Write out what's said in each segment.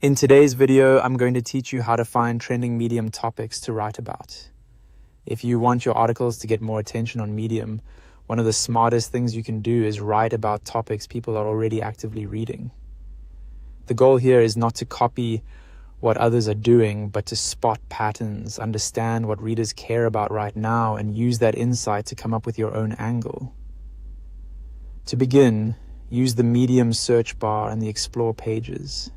In today's video, I'm going to teach you how to find trending Medium topics to write about. If you want your articles to get more attention on Medium, one of the smartest things you can do is write about topics people are already actively reading. The goal here is not to copy what others are doing, but to spot patterns, understand what readers care about right now, and use that insight to come up with your own angle. To begin, use the Medium search bar and the Explore pages.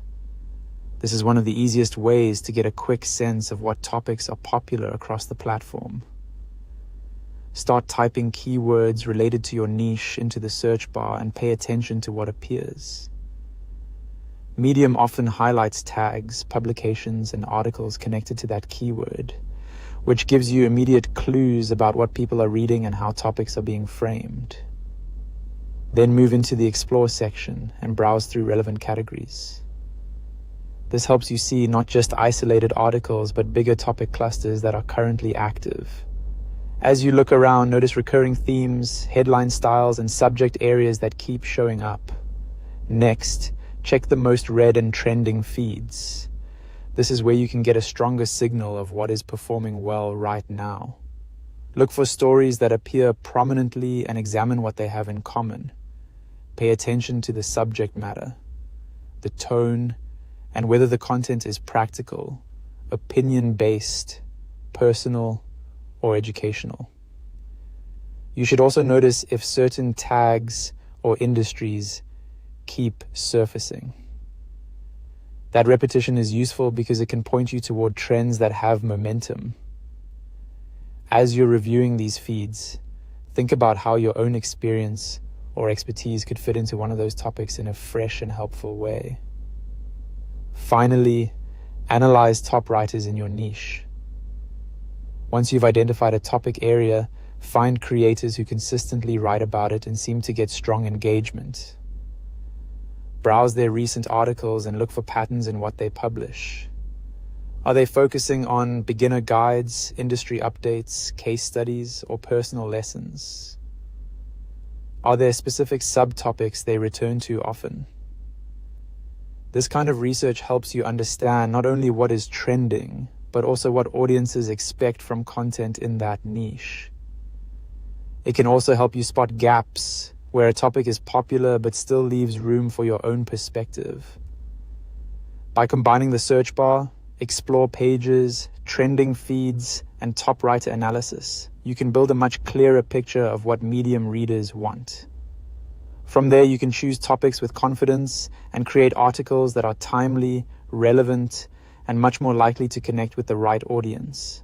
This is one of the easiest ways to get a quick sense of what topics are popular across the platform. Start typing keywords related to your niche into the search bar and pay attention to what appears. Medium often highlights tags, publications, and articles connected to that keyword, which gives you immediate clues about what people are reading and how topics are being framed. Then move into the Explore section and browse through relevant categories. This helps you see not just isolated articles, but bigger topic clusters that are currently active. As you look around, notice recurring themes, headline styles, and subject areas that keep showing up. Next, check the most read and trending feeds. This is where you can get a stronger signal of what is performing well right now. Look for stories that appear prominently and examine what they have in common. Pay attention to the subject matter, the tone, and whether the content is practical, opinion-based, personal, or educational. You should also notice if certain tags or industries keep surfacing. That repetition is useful because it can point you toward trends that have momentum. As you're reviewing these feeds, think about how your own experience or expertise could fit into one of those topics in a fresh and helpful way. Finally, analyze top writers in your niche. Once you've identified a topic area, find creators who consistently write about it and seem to get strong engagement. Browse their recent articles and look for patterns in what they publish. Are they focusing on beginner guides, industry updates, case studies, or personal lessons? Are there specific subtopics they return to often? This kind of research helps you understand not only what is trending, but also what audiences expect from content in that niche. It can also help you spot gaps where a topic is popular but still leaves room for your own perspective. By combining the search bar, Explore pages, trending feeds, and top writer analysis, you can build a much clearer picture of what Medium readers want. From there, you can choose topics with confidence and create articles that are timely, relevant, and much more likely to connect with the right audience.